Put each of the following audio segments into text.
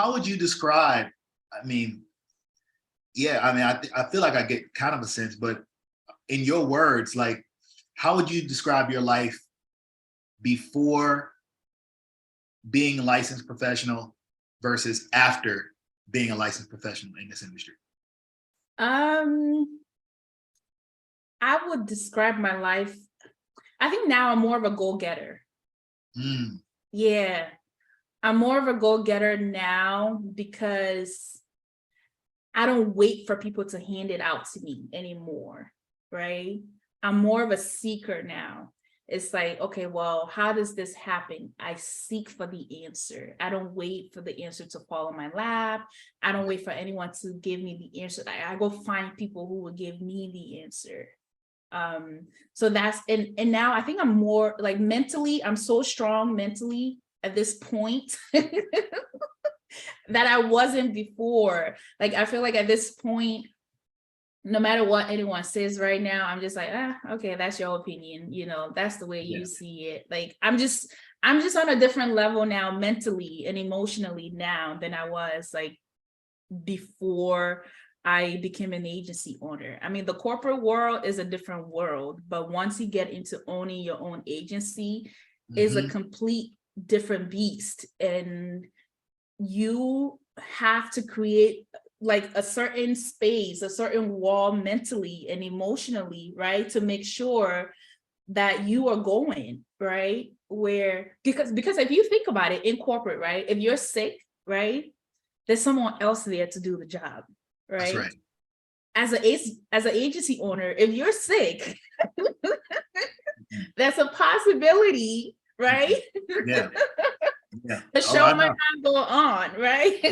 how would you describe, I mean, yeah, I mean, I feel like I get kind of a sense, but in your words, like, how would you describe your life before being a licensed professional versus after being a licensed professional in this industry? I would describe my life, I think now I'm more of a go-getter. Yeah, I'm more of a go-getter now because I don't wait for people to hand it out to me anymore, right? I'm more of a seeker now. It's like, okay, well, how does this happen? I seek for the answer. I don't wait for the answer to fall in my lap. I don't wait for anyone to give me the answer. I go find people who will give me the answer. So that's, and now I think I'm more like mentally, I'm so strong mentally at this point that I wasn't before. Like, I feel like at this point, no matter what anyone says right now, I'm just like, okay, that's your opinion. You know, that's the way you see it. Like, I'm just on a different level now, mentally and emotionally now than I was like before I became an agency owner. I mean, the corporate world is a different world, but once you get into owning your own agency, is a complete different beast. And you have to create like a certain space, a certain wall mentally and emotionally, right? To make sure that you are going, right? Where, because if you think about it in corporate, right? If you're sick, right? There's someone else there to do the job, right? That's right. As an agency owner, if you're sick, that's a possibility, right? Yeah. The show might not go on, right?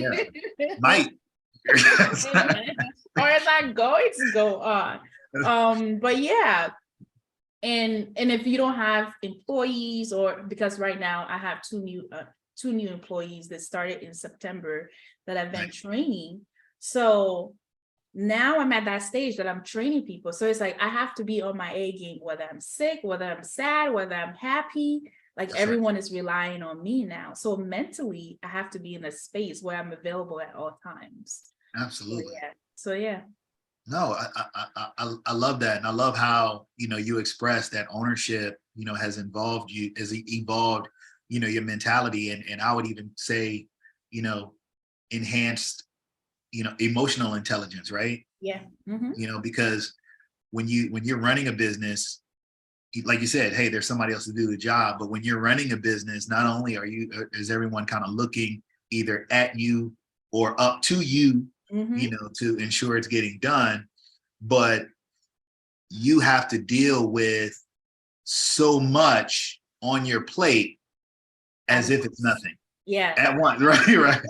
Might. Or is not going to go on. But yeah. And if you don't have employees, or because right now I have two new employees that started in September that I've been training. So now I'm at that stage that I'm training people. So it's like I have to be on my A game, whether I'm sick, whether I'm sad, whether I'm happy. Like, everyone is relying on me now. So mentally, I have to be in a space where I'm available at all times. Absolutely. So yeah. No, I love that. And I love how, you know, you express that ownership, you know, has evolved you, you know, your mentality. And I would even say, you know, enhanced, you know, emotional intelligence, right? Yeah. You know, because when you're running a business, like you said, hey, there's somebody else to do the job. But when you're running a business, not only is everyone kind of looking either at you or up to you, you know, to ensure it's getting done, but you have to deal with so much on your plate as if it's nothing. Yeah. At once, right.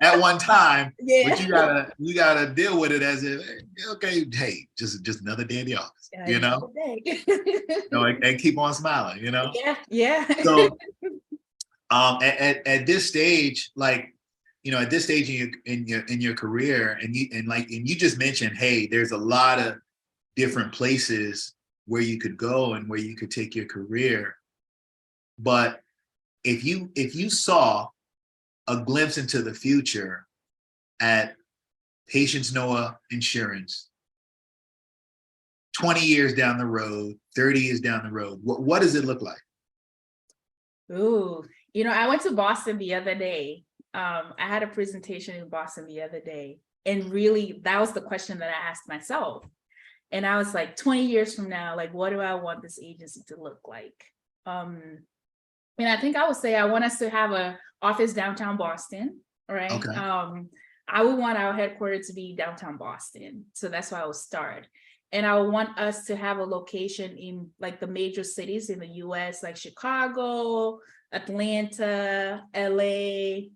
At one time, but you gotta deal with it as if, okay, hey, just another day in the office, you know. And keep on smiling, you know. Yeah. So, at this stage, like, you know, at this stage in your career, and you just mentioned, hey, there's a lot of different places where you could go and where you could take your career, but if you saw a glimpse into the future at Patience Noah Insurance, 20 years down the road, 30 years down the road, what does it look like? Ooh, you know, I went to Boston the other day. I had a presentation in Boston the other day, and really that was the question that I asked myself. And I was like, 20 years from now, like, what do I want this agency to look like? And I think I would say I want us to have an office downtown Boston, right? Okay. I would want our headquarters to be downtown Boston. So that's why I would start. And I would want us to have a location in like the major cities in the US, like Chicago, Atlanta, LA,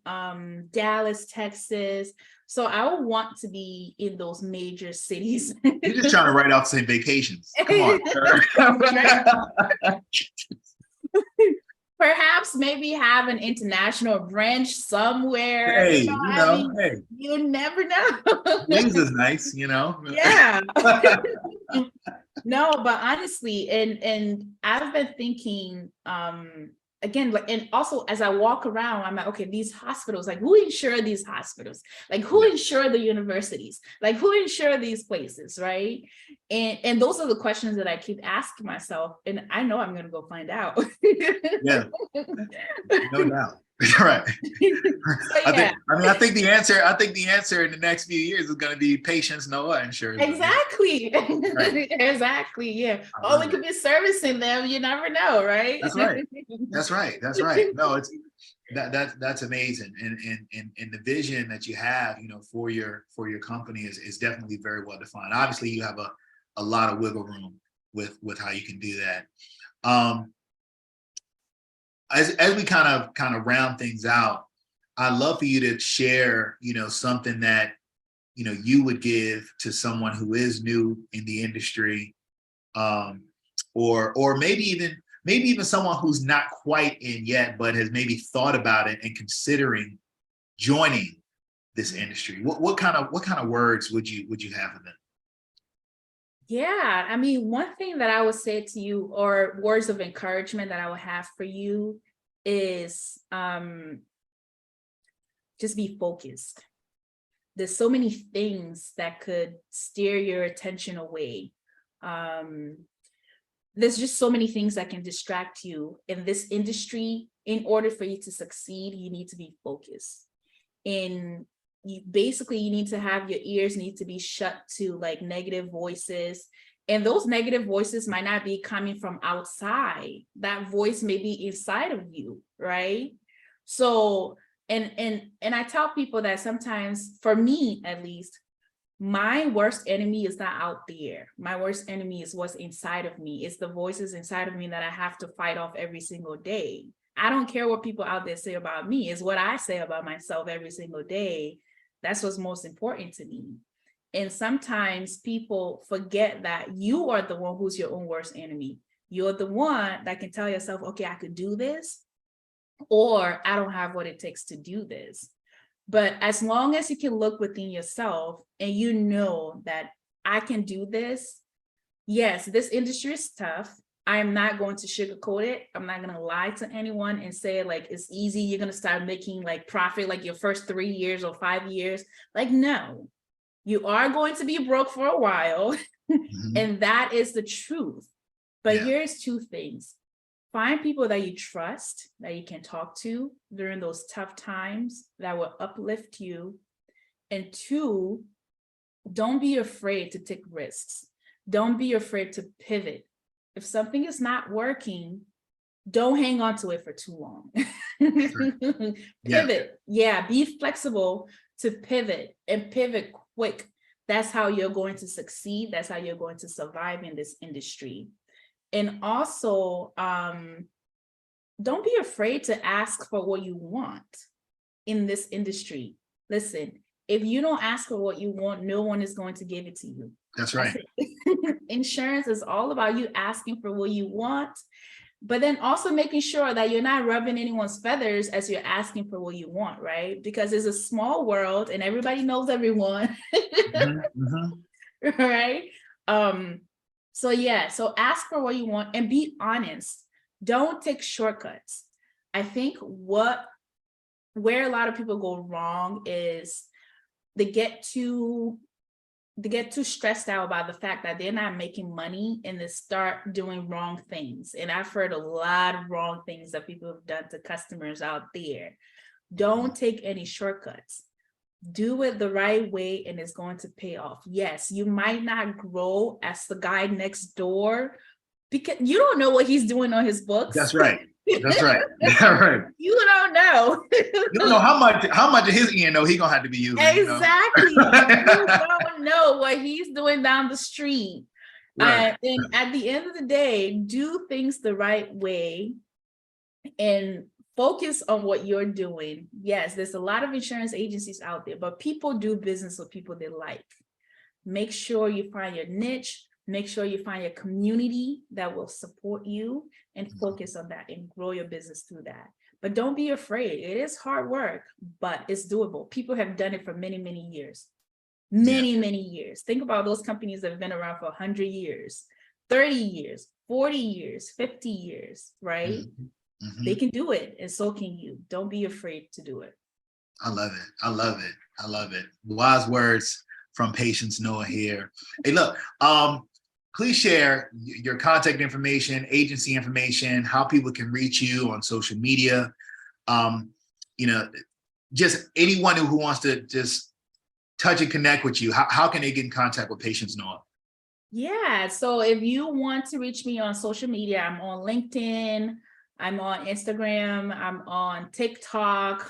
Dallas, Texas. So I would want to be in those major cities. You're just trying to write off some vacations. Come on. Perhaps maybe have an international branch somewhere. Hey, you never know. Wings is nice, you know. Yeah. No, but honestly, and I've been thinking, again, like, and also as I walk around, I'm like, okay, these hospitals, like who insure these hospitals? Like who insure the universities? Like who insure these places, right? And those are the questions that I keep asking myself, and I know I'm going to go find out. Yeah, no doubt. Right. So, yeah. I think the answer in the next few years is going to be patients know what insurance. Exactly. Right. Exactly. Yeah. Oh, we could be servicing them. You never know, right? That's right. That's right. That's right. No, it's that's amazing. And the vision that you have, you know, for your company is definitely very well defined. Obviously, you have a lot of wiggle room with how you can do that. As we kind of round things out, I'd love for you to share, you know, something that, you know, you would give to someone who is new in the industry, or maybe even someone who's not quite in yet, but has maybe thought about it and considering joining this industry. What kind of words would you have for them? Yeah, I mean, one thing that I would say to you, or words of encouragement that I would have for you, is just be focused. There's so many things that could steer your attention away. There's just so many things that can distract you in this industry. In order for you to succeed, you need to be focused. And you need to have your ears need to be shut to like negative voices. And those negative voices might not be coming from outside. That voice may be inside of you, right? So, and I tell people that sometimes, for me at least, my worst enemy is not out there. My worst enemy is what's inside of me. It's the voices inside of me that I have to fight off every single day. I don't care what people out there say about me. It's what I say about myself every single day. That's what's most important to me. And sometimes people forget that you are the one who's your own worst enemy. You're the one that can tell yourself, okay, I could do this, or I don't have what it takes to do this. But as long as you can look within yourself and you know that I can do this, yes, this industry is tough. I'm not going to sugarcoat it. I'm not going to lie to anyone and say like it's easy. You're going to start making like profit like your first 3 years or 5 years. Like, no, you are going to be broke for a while. And that is the truth. But here's 2 things. Find people that you trust, that you can talk to during those tough times that will uplift you. And 2, don't be afraid to take risks. Don't be afraid to pivot. If something is not working, don't hang on to it for too long. Pivot. Yeah, be flexible to pivot, and pivot quick. That's how you're going to succeed. That's how you're going to survive in this industry. And also, don't be afraid to ask for what you want in this industry. Listen, if you don't ask for what you want, no one is going to give it to you. That's right. Insurance is all about you asking for what you want, but then also making sure that you're not rubbing anyone's feathers as you're asking for what you want, right? Because it's a small world and everybody knows everyone. Right? So yeah, so ask for what you want and be honest. Don't take shortcuts. I think where a lot of people go wrong is they get too stressed out about the fact that they're not making money, and they start doing wrong things. And I've heard a lot of wrong things that people have done to customers out there. Don't take any shortcuts. Do it the right way and it's going to pay off. Yes, you might not grow as the guy next door because you don't know what he's doing on his books. That's right. That's right. Yeah, right. You don't know. You don't know how much of his E&O he gonna have to be using. Exactly. You don't know what he's doing down the street. Right. And at the end of the day, do things the right way and focus on what you're doing. Yes, there's a lot of insurance agencies out there, but people do business with people they like. Make sure you find your niche. Make sure you find your community that will support you, and focus on that and grow your business through that. But don't be afraid. It is hard work, but it's doable. People have done it for many, many years. Many years. Think about those companies that have been around for 100 years, 30 years, 40 years, 50 years, right? they can do it, and so can you. Don't be afraid to do it. I love it. I love it. I love it. Wise words from Patience Noah here. Hey, look, please share your contact information, agency information, how people can reach you on social media. You know, just anyone who wants to just touch and connect with you, how can they get in contact with Patience Noah? Yeah, so if you want to reach me on social media, I'm on LinkedIn, I'm on Instagram, I'm on TikTok,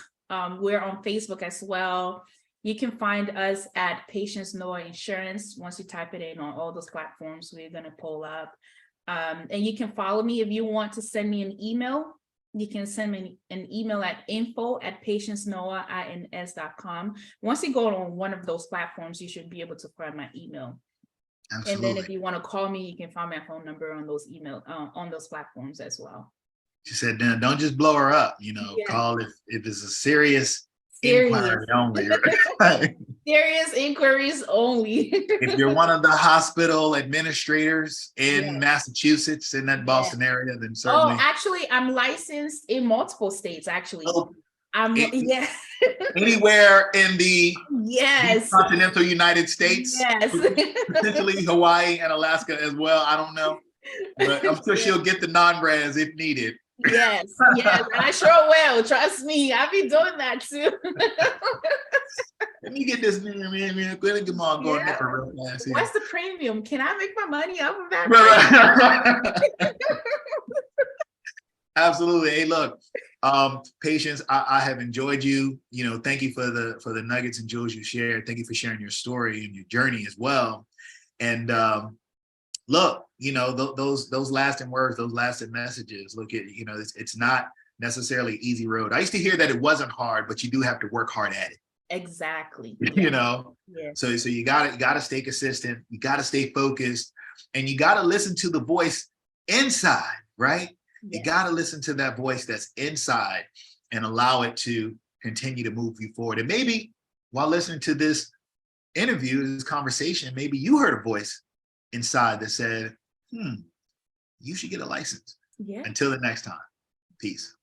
we're on Facebook as well. You can find us at Patience Noah Insurance. Once you type it in on all those platforms, we're going to pull up. And you can follow me. If you want to send me an email, you can send me an email at info@patienceNoah.com. Once you go on one of those platforms, you should be able to find my email. Absolutely. And then if you want to call me, you can find my phone number on those on those platforms as well. She said, don't just blow her up, you know, call if it's a serious inquiry only. Right? Serious inquiries only. If you're one of the hospital administrators in Massachusetts, in that Boston area, then certainly. Oh, actually, I'm licensed in multiple states, actually. Oh, anywhere in the continental United States, potentially Hawaii and Alaska as well. I don't know, but I'm sure she'll get the non-brands if needed. Yes, and I sure will. Trust me, I'll be doing that too. Let me get this man. What's the premium? Can I make my money off of that? Absolutely. Hey, look, Patience, I have enjoyed you. You know, thank you for the nuggets and jewels you shared. Thank you for sharing your story and your journey as well. And look, you know, those lasting words, those lasting messages. Look at, you know, it's not necessarily easy road. I used to hear that it wasn't hard, but you do have to work hard at it. Exactly. You know, so you gotta stay consistent. You gotta stay focused, and you gotta listen to the voice inside, right? You got to listen to that voice that's inside and allow it to continue to move you forward. And maybe while listening to this interview, this conversation, maybe you heard a voice inside that said, you should get a license. Until the next time, peace.